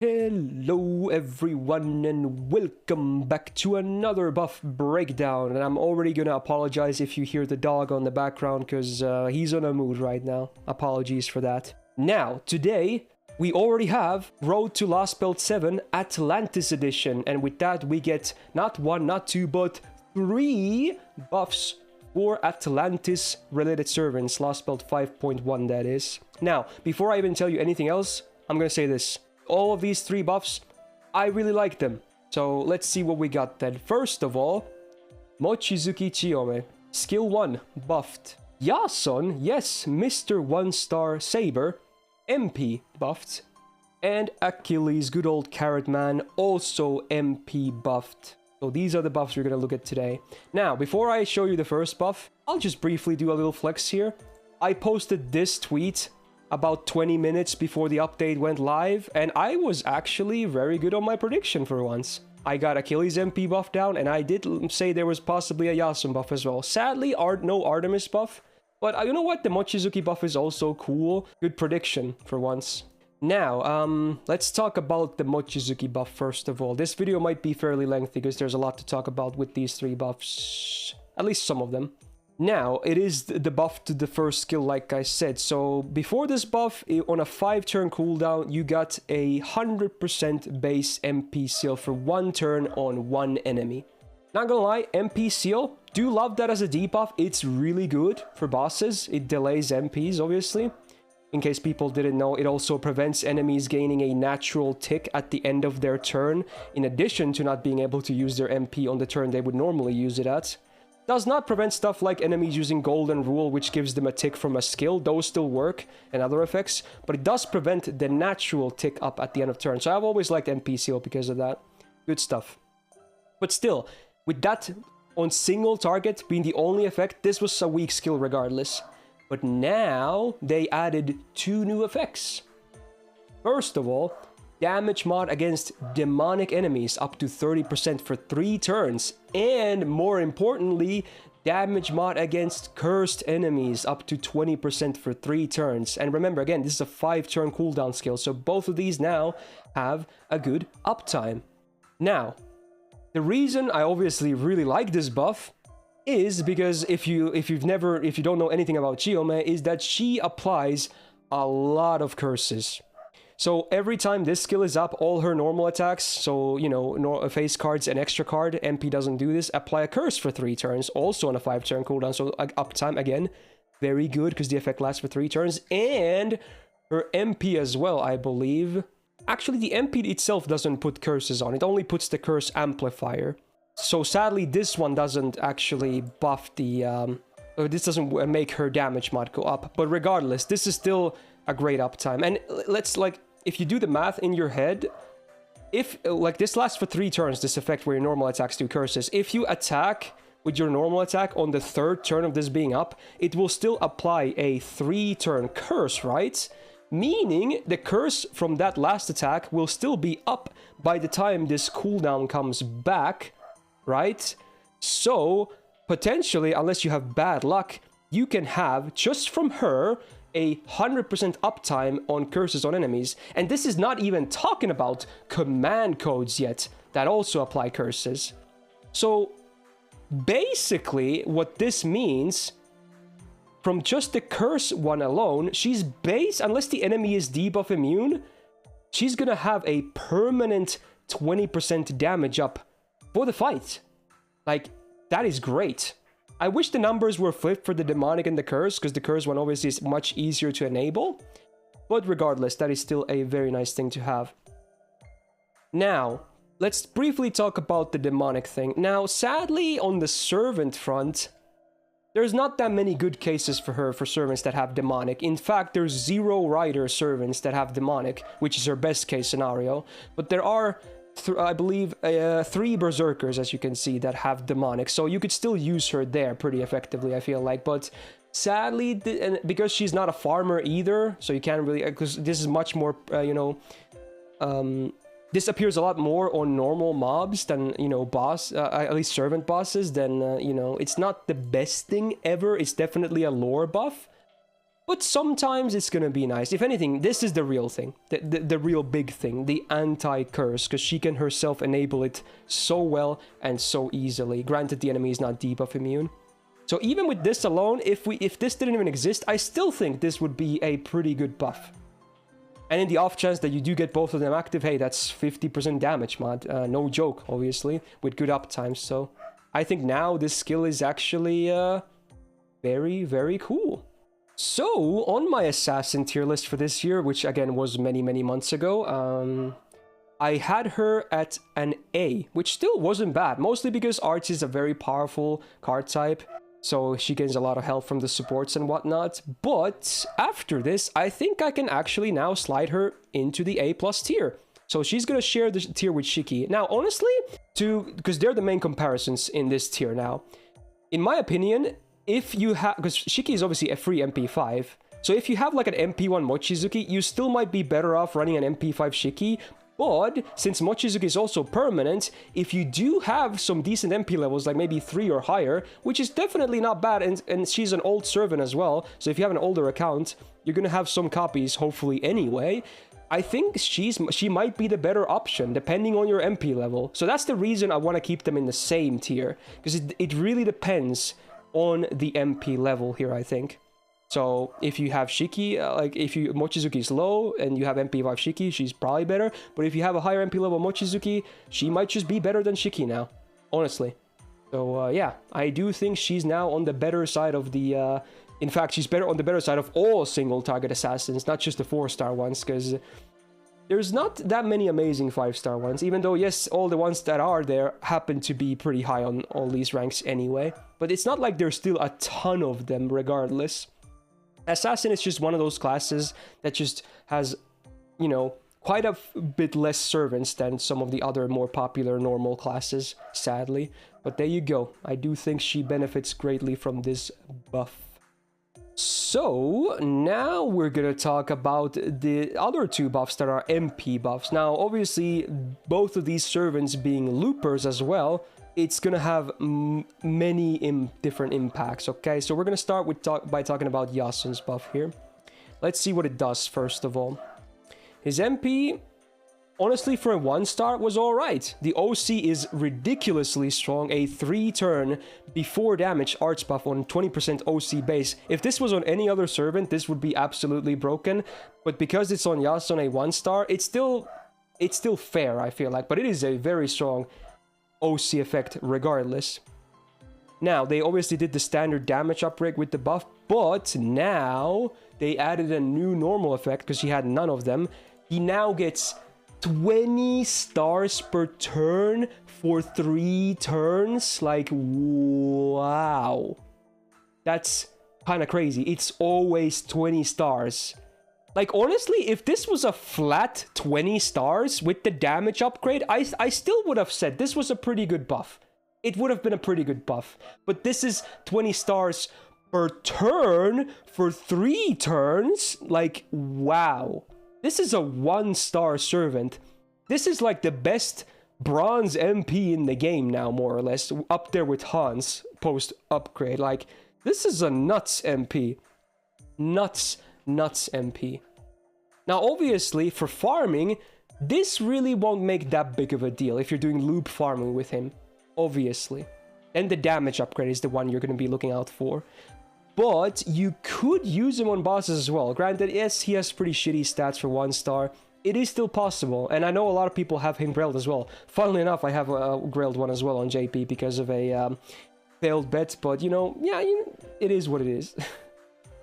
Hello everyone and welcome back to another buff breakdown, and I'm already gonna apologize if you hear the dog on the background because he's on a mood right now. Apologies for that. Now, today we already have Road to Last Belt 7 Atlantis edition, and with that we get not one, not two, but 3 buffs for Atlantis related servants, Last Belt 5.1 that is. Now, before I even tell you anything else, I'm gonna say this. All of these 3 buffs, I really like them. So let's see what we got then. First of all, Mochizuki Chiyome. Skill 1, buffed. Yason, yes, Mr. 1-star Saber, MP buffed. And Achilles, good old Carrot Man, also MP buffed. So these are the buffs we're going to look at today. Now, before I show you the first buff, I'll just briefly do a little flex here. I posted this tweet about 20 minutes before the update went live, and I was actually very good on my prediction for once. I got Achilles MP buff down, and I did say there was possibly a Yasun buff as well. Sadly, no Artemis buff, but you know what? The Mochizuki buff is also cool. Good prediction for once. Now, let's talk about the Mochizuki buff first of all. This video might be fairly lengthy because there's a lot to talk about with these 3 buffs. At least some of them. Now, it is the buff to the first skill, like I said. So, before this buff, on a 5-turn cooldown, you got a 100% base MP seal for 1 turn on 1 enemy. Not gonna lie, MP seal, do love that as a debuff. It's really good for bosses. It delays MPs, obviously. In case people didn't know, it also prevents enemies gaining a natural tick at the end of their turn, in addition to not being able to use their MP on the turn they would normally use it at. Does not prevent stuff like enemies using Golden Rule, which gives them a tick from a skill. Those still work, and other effects, but it does prevent the natural tick up at the end of turn. So I've always liked MP seal because of that. Good stuff. But still, with that on single target being the only effect, this was a weak skill regardless. But now they added 2 new effects. First of all, damage mod against demonic enemies up to 30% for 3 turns. And more importantly, damage mod against cursed enemies up to 20% for 3 turns. And remember, again, this is a 5-turn cooldown skill, so both of these now have a good uptime. Now, the reason I obviously really like this buff is because if you don't know anything about Chiyome, is that she applies a lot of curses. So every time this skill is up, all her normal attacks, so, you know, face cards and extra card, MP doesn't do this, apply a curse for 3 turns, also on a 5-turn cooldown, so uptime, again, very good, because the effect lasts for 3 turns, and her MP as well, I believe. Actually, the MP itself doesn't put curses on, it only puts the curse amplifier. So sadly, this one doesn't actually buff the, this doesn't make her damage mod go up, but regardless, this is still a great uptime. And let's, like, if you do the math in your head, if, like, this lasts for 3 turns, this effect where your normal attacks do curses, if you attack with your normal attack on the 3rd turn of this being up, it will still apply a 3-turn curse, right? Meaning the curse from that last attack will still be up by the time this cooldown comes back, right? So, potentially, unless you have bad luck, you can have, just from her, a 100% uptime on curses on enemies. And this is not even talking about command codes yet that also apply curses. So basically what this means, from just the curse one alone, she's unless the enemy is debuff immune, she's gonna have a permanent 20% damage up for the fight. Like, that is great. I wish the numbers were flipped for the demonic and the curse, because the curse one obviously is much easier to enable. But regardless, that is still a very nice thing to have. Now, let's briefly talk about the demonic thing. Now, sadly, on the servant front, there's not that many good cases for her for servants that have demonic. In fact, there's 0 rider servants that have demonic, which is her best case scenario. But there are, I believe, 3 berserkers, as you can see, that have demonic, so you could still use her there pretty effectively, I feel like. But sadly, because she's not a farmer either, so you can't really, because this is much more, you know, this appears a lot more on normal mobs than, you know, at least servant bosses, then, you know, it's not the best thing ever. It's definitely a lore buff, But sometimes it's gonna be nice. If anything, this is the real thing. The real big thing. The anti-curse. Because she can herself enable it so well and so easily. Granted, the enemy is not debuff immune. So even with this alone, if this didn't even exist, I still think this would be a pretty good buff. And in the off chance that you do get both of them active, hey, that's 50% damage, mod. No joke, obviously, with good uptimes. So I think now this skill is actually very, very cool. So, on my assassin tier list for this year, which again was many, many months ago, I had her at an A, which still wasn't bad, mostly because Arch is a very powerful card type, so she gains a lot of help from the supports and whatnot. But after this, I think I can actually now slide her into the A+ tier. So she's gonna share the tier with Shiki. Now, honestly, because they're the main comparisons in this tier now, in my opinion, if you have, because Shiki is obviously a free MP5, so if you have like an MP1 Mochizuki, you still might be better off running an MP5 Shiki, but since Mochizuki is also permanent, if you do have some decent MP levels, like maybe 3 or higher, which is definitely not bad, and she's an old servant as well, so if you have an older account, you're gonna have some copies, hopefully anyway, I think she might be the better option, depending on your MP level. So that's the reason I want to keep them in the same tier, because it really depends on the MP level here, I think. So if you have Shiki, like if Mochizuki is low and you have MP5 Shiki, she's probably better. But if you have a higher MP level Mochizuki, she might just be better than Shiki now, honestly. So yeah, I do think she's now on the better side of the... in fact, she's better on the better side of all single target assassins, not just the 4-star ones, because there's not that many amazing 5-star ones, even though, yes, all the ones that are there happen to be pretty high on all these ranks anyway. But it's not like there's still a ton of them regardless. Assassin is just one of those classes that just has, you know, quite a bit less servants than some of the other more popular normal classes, sadly. But there you go. I do think she benefits greatly from this buff. So, now we're gonna talk about the other 2 buffs that are MP buffs. Now, obviously, both of these servants being loopers as well, it's gonna have many different impacts, okay? So we're gonna start with by talking about Yasun's buff here. Let's see what it does, first of all. His MP, honestly, for a 1-star was alright. The OC is ridiculously strong, a 3-turn before damage arch buff on 20% OC base. If this was on any other servant, this would be absolutely broken. But because it's on Yasun, a 1-star, it's still fair, I feel like. But it is a very strong OC effect regardless. Now, they obviously did the standard damage upgrade with the buff, but now they added a new normal effect because he had none of them. He now gets 20 stars per turn for 3 turns. Like, wow. That's kind of crazy. It's always 20 stars. Like, honestly, if this was a flat 20 stars with the damage upgrade, I still would have said this was a pretty good buff. It would have been a pretty good buff. But this is 20 stars per turn for 3 turns. Like, wow. This is a 1-star servant. This is like the best bronze MP in the game now, more or less. Up there with Hans post-upgrade. Like, this is a nuts MP. Nuts MP. Now, obviously, for farming, this really won't make that big of a deal if you're doing loop farming with him, obviously. And the damage upgrade is the one you're going to be looking out for. But you could use him on bosses as well. Granted, yes, he has pretty shitty stats for 1-star. It is still possible, and I know a lot of people have him grailed as well. Funnily enough, I have a grailed one as well on JP because of a failed bet, but you know, yeah, it is what it is.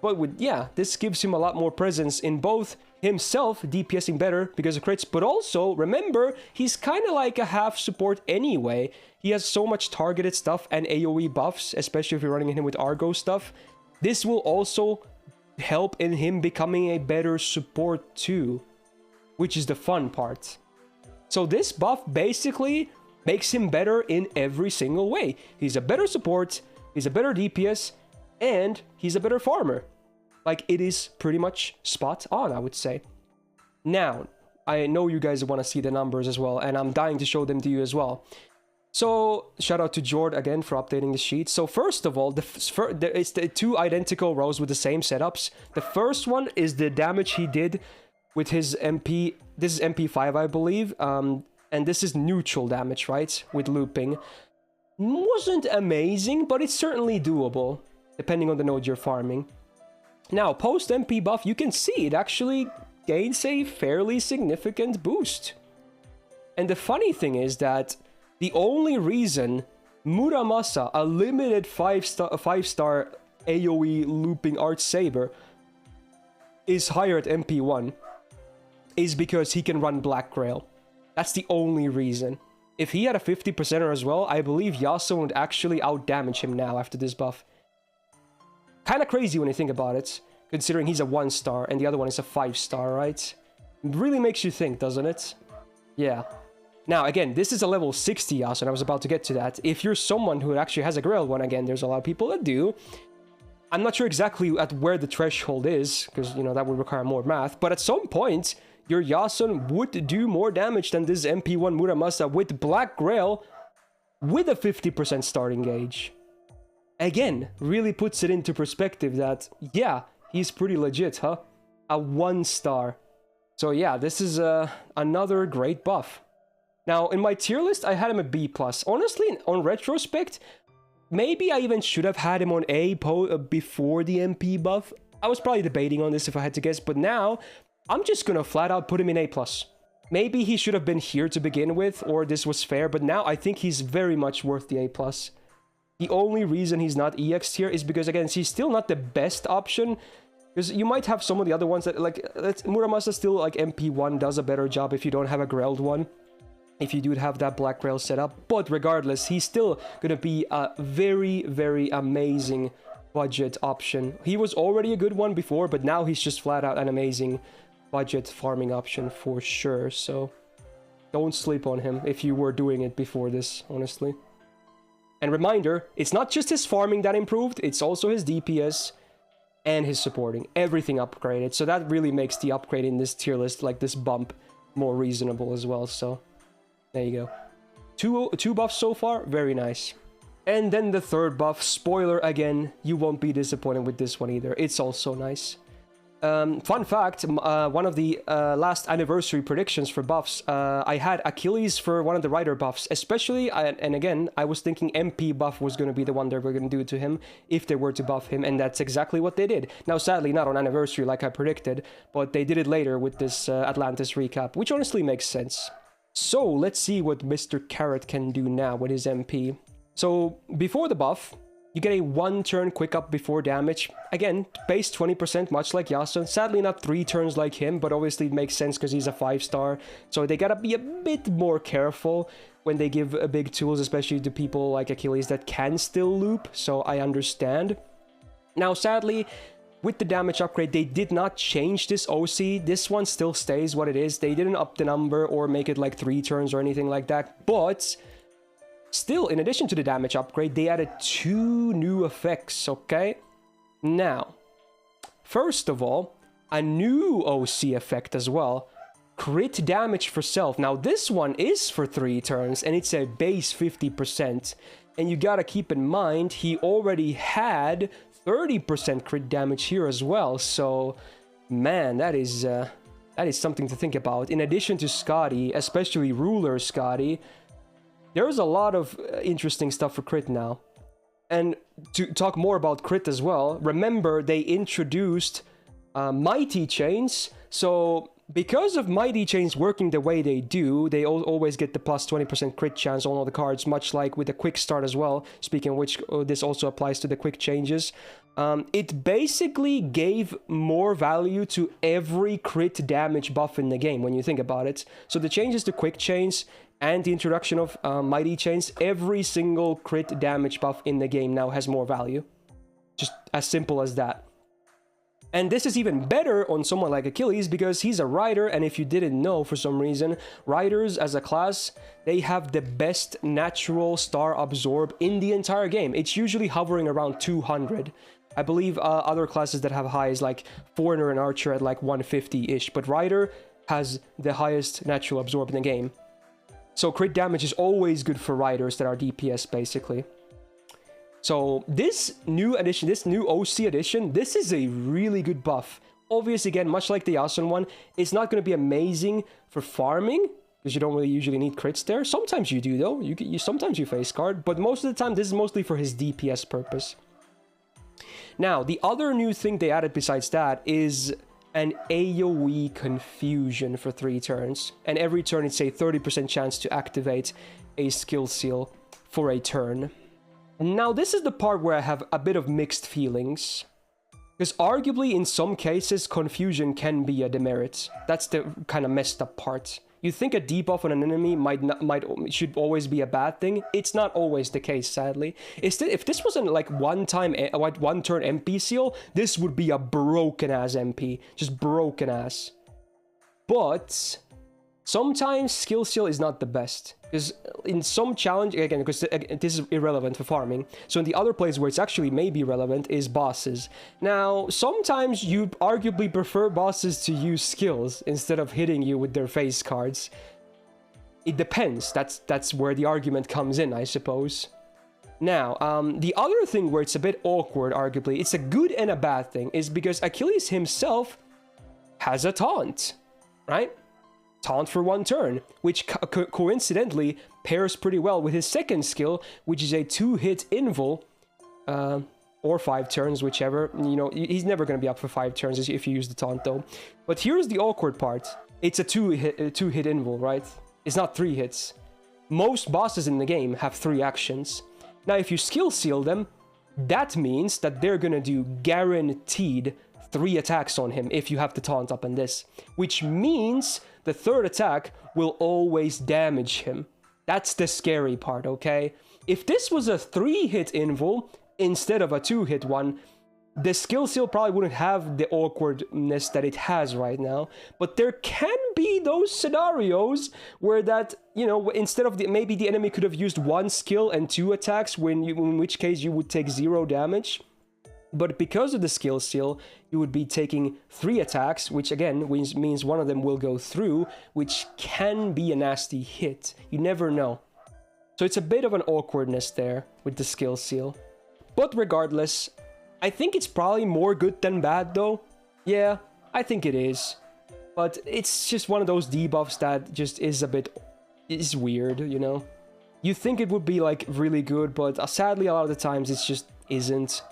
But yeah, this gives him a lot more presence in both himself DPSing better because of crits, but also, remember, he's kind of like a half support anyway. He has so much targeted stuff and AoE buffs, especially if you're running him with Argo stuff. This will also help in him becoming a better support too, which is the fun part. So this buff basically makes him better in every single way. He's a better support, he's a better DPS, and he's a better farmer. Like, it is pretty much spot on, I would say. Now, I know you guys want to see the numbers as well, and I'm dying to show them to you as well. So, shout out to Jord again for updating the sheet. So, first of all, it's the two identical rows with the same setups. The first one is the damage he did with his MP. This is MP5, I believe. And this is neutral damage, right? With looping. Wasn't amazing, but it's certainly doable, depending on the node you're farming. Now, post MP buff, you can see it actually gains a fairly significant boost. And the funny thing is that the only reason Muramasa, a limited 5-star AoE looping Arch Saber, is higher at MP1 is because he can run Black Grail. That's the only reason. If he had a 50%er as well, I believe Yasuo would actually outdamage him now after this buff. Kinda crazy when you think about it, considering he's a 1-star and the other one is a 5-star, right? It really makes you think, doesn't it? Yeah. Now, again, this is a level 60 Yasuo, and I was about to get to that. If you're someone who actually has a Grail one, again, there's a lot of people that do. I'm not sure exactly at where the threshold is, because, you know, that would require more math. But at some point, your Yasuo would do more damage than this MP1 Muramasa with Black Grail with a 50% starting gauge. Again, really puts it into perspective that, yeah, he's pretty legit, huh? A 1-star. So yeah, this is another great buff. Now, in my tier list, I had him a B+. Honestly, on retrospect, maybe I even should have had him on A before the MP buff. I was probably debating on this if I had to guess, but now I'm just gonna flat out put him in A+. Maybe he should have been here to begin with, or this was fair, but now I think he's very much worth the A+. The only reason he's not EX tier is because, again, he's still not the best option. Because you might have some of the other ones that, like, Muramasa still, like, MP1 does a better job if you don't have a Grailed one. If you do have that Black Grail setup. But regardless, he's still gonna be a very, very amazing budget option. He was already a good one before, but now he's just flat out an amazing budget farming option for sure. So don't sleep on him if you were doing it before this, honestly. And reminder, it's not just his farming that improved, it's also his DPS and his supporting. Everything upgraded. So that really makes the upgrade in this tier list, like this bump, more reasonable as well. So there you go. Two buffs so far, very nice. And then the third buff, spoiler again, you won't be disappointed with this one either. It's also nice. Fun fact, one of the last anniversary predictions for buffs, I had Achilles for one of the rider buffs, especially, and again, I was thinking MP buff was going to be the one they were going to do to him if they were to buff him, and that's exactly what they did. Now, sadly, not on anniversary like I predicted, but they did it later with this Atlantis recap, which honestly makes sense. So, let's see what Mr. Carrot can do now with his MP. So, before the buff, you get a 1-turn quick up before damage. Again, base 20%, much like Yasuo. Sadly, not 3 turns like him, but obviously it makes sense because he's a 5-star. So they gotta be a bit more careful when they give big tools, especially to people like Achilles that can still loop. So I understand. Now, sadly, with the damage upgrade, they did not change this OC. This one still stays what it is. They didn't up the number or make it like 3 turns or anything like that. But still, in addition to the damage upgrade, they added 2 new effects, okay? Now, first of all, a new OC effect as well. Crit damage for self. Now, this one is for 3 turns, and it's a base 50%. And you gotta keep in mind, he already had 30% crit damage here as well. So, man, that is something to think about. In addition to Scotty, especially Ruler Scotty, there's a lot of interesting stuff for crit now. And to talk more about crit as well, remember they introduced Mighty Chains. So because of Mighty Chains working the way they do, they always get the plus 20% crit chance on all the cards, much like with the quick start as well. Speaking of which, this also applies to the quick changes. It basically gave more value to every crit damage buff in the game when you think about it. So the changes to quick chains and the introduction of Mighty Chains, every single crit damage buff in the game now has more value. Just as simple as that. And this is even better on someone like Achilles because he's a rider, and if you didn't know for some reason, riders as a class, they have the best natural star absorb in the entire game. It's usually hovering around 200. I believe other classes that have highs like Foreigner and Archer at like 150-ish, but Rider has the highest natural absorb in the game. So crit damage is always good for riders that are DPS, basically. So this new addition, this new OC addition, this is a really good buff. Obviously, again, much like the Yasun one, it's not going to be amazing for farming, because you don't really usually need crits there. Sometimes you do, though. Sometimes you face guard, but most of the time, this is mostly for his DPS purpose. Now, the other new thing they added besides that is an AoE confusion for 3 turns. And every turn, it's a 30% chance to activate a skill seal for a turn. Now, this is the part where I have a bit of mixed feelings. Because arguably, in some cases, confusion can be a demerit. That's the kind of messed up part. You think a debuff on an enemy should always be a bad thing. It's not always the case, sadly. If this wasn't like one turn MP seal, this would be a broken ass MP, just broken ass. But sometimes skill seal is not the best, because in some challenge, again, because this is irrelevant for farming, so in the other place where it's actually maybe relevant is bosses. Now, sometimes you arguably prefer bosses to use skills instead of hitting you with their face cards. It depends. That's where the argument comes in, I suppose. Now, the other thing where it's a bit awkward, arguably, it's a good and a bad thing, is because Achilles himself has a taunt, right? Taunt for 1 turn, which coincidentally pairs pretty well with his second skill, which is a 2-hit invul, or 5 turns, whichever. You know, he's never going to be up for 5 turns if you use the taunt, though. But here's the awkward part. It's a 2-hit invul, right? It's not 3 hits. Most bosses in the game have 3 actions. Now, if you skill seal them, that means that they're going to do guaranteed 3 attacks on him if you have the taunt up in this, which means the 3rd attack will always damage him. That's the scary part, okay? If this was a 3-hit invul instead of a 2-hit one, the skill seal probably wouldn't have the awkwardness that it has right now. But there can be those scenarios where that, you know, instead of maybe the enemy could have used 1 skill and 2 attacks, in which case you would take 0 damage. But because of the skill seal, you would be taking 3 attacks, which again means one of them will go through, which can be a nasty hit. You never know. So it's a bit of an awkwardness there with the skill seal. But regardless, I think it's probably more good than bad though. Yeah, I think it is. But it's just one of those debuffs that just is weird, you know? You think it would be like really good, but sadly a lot of the times it just isn't.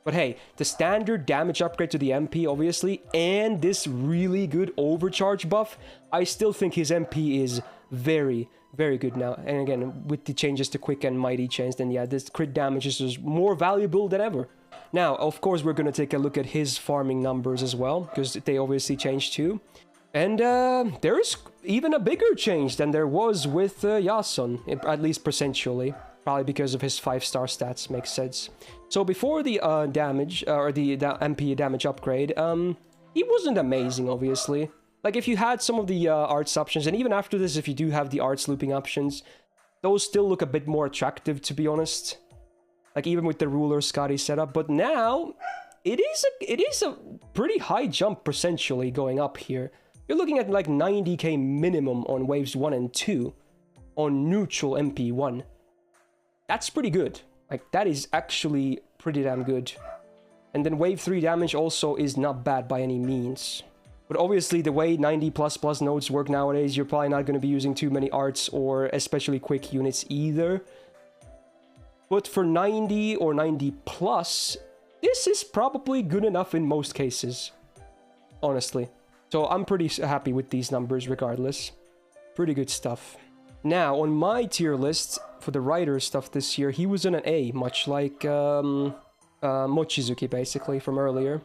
But hey, the standard damage upgrade to the MP, obviously, and this really good overcharge buff, I still think his MP is very, very good now. And again, with the changes to quick and mighty chains, then yeah, this crit damage is just more valuable than ever. Now, of course, we're going to take a look at his farming numbers as well, because they obviously changed too. And there is even a bigger change than there was with Yasun, at least percentually. Probably because of his 5-star stats, makes sense. So before the damage, or the MP damage upgrade, he wasn't amazing, obviously. Like, if you had some of the arts options, and even after this, if you do have the arts looping options, those still look a bit more attractive, to be honest. Like, even with the ruler Scotty setup. But now, it is a pretty high jump percentually going up here. You're looking at like 90k minimum on waves 1 and 2 on neutral MP1. That's pretty good. Like, that is actually pretty damn good. And then wave 3 damage also is not bad by any means. But obviously, the way 90++ nodes work nowadays, you're probably not going to be using too many arts or especially quick units either. But for 90 or 90+, this is probably good enough in most cases. Honestly. So I'm pretty happy with these numbers regardless. Pretty good stuff. Now, on my tier list, for the rider stuff this year, he was in an A, much like Mochizuki, basically, from earlier.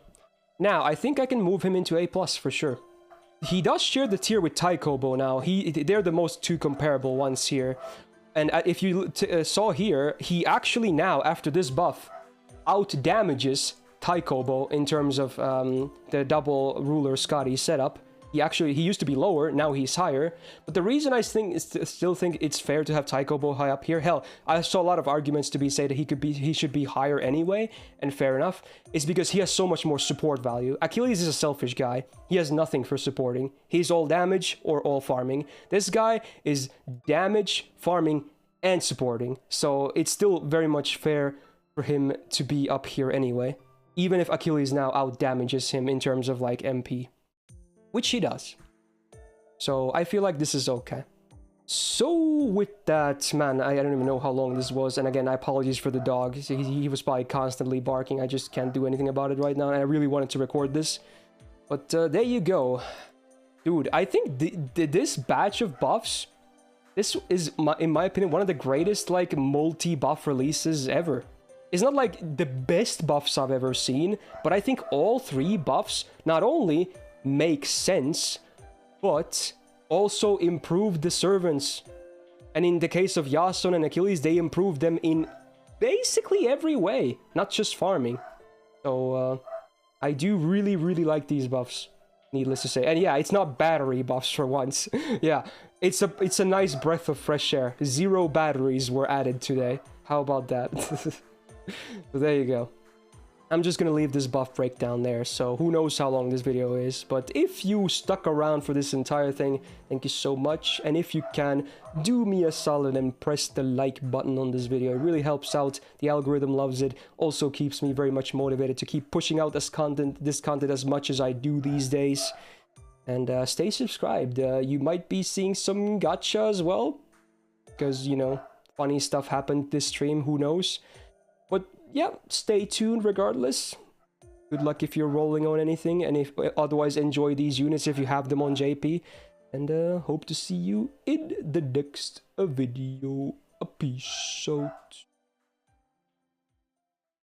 Now, I think I can move him into A+, for sure. He does share the tier with Taikobo now. They're the most 2 comparable ones here. And if you saw here, he actually now, after this buff, out-damages Taikobo in terms of the double ruler Scotty setup. He used to be lower, now he's higher. But the reason I still think it's fair to have Taikobo high up here, hell, I saw a lot of arguments to say that he should be higher anyway, and fair enough, is because he has so much more support value. Achilles is a selfish guy. He has nothing for supporting. He's all damage or all farming. This guy is damage, farming, and supporting. So it's still very much fair for him to be up here anyway, even if Achilles now out damages him in terms of like MP. Which he does. So I feel like this is okay. So with that, man, I don't even know how long this was. And again, I apologize for the dog. He was probably constantly barking. I just can't do anything about it right now. And I really wanted to record this. But there you go. Dude, I think this batch of buffs, this is, in my opinion, one of the greatest like multi-buff releases ever. It's not like the best buffs I've ever seen, but I think all 3 buffs not only make sense, but also improve the servants. And in the case of Yasun and Achilles, they improved them in basically every way, not just farming. So I do really like these buffs, needless to say. And yeah, it's not battery buffs for once. Yeah, it's a nice breath of fresh air. 0 batteries were added today. How about that? So there you go. I'm just gonna leave this buff breakdown there, so who knows how long this video is. But if you stuck around for this entire thing, thank you so much. And if you can, do me a solid and press the like button on this video. It really helps out. The algorithm loves it. Also keeps me very much motivated to keep pushing out this content as much as I do these days. And stay subscribed. You might be seeing some gacha as well, because, you know, funny stuff happened this stream, who knows. But yeah, stay tuned regardless. Good luck if you're rolling on anything, and if otherwise enjoy these units if you have them on JP. And hope to see you in the next video. Peace out.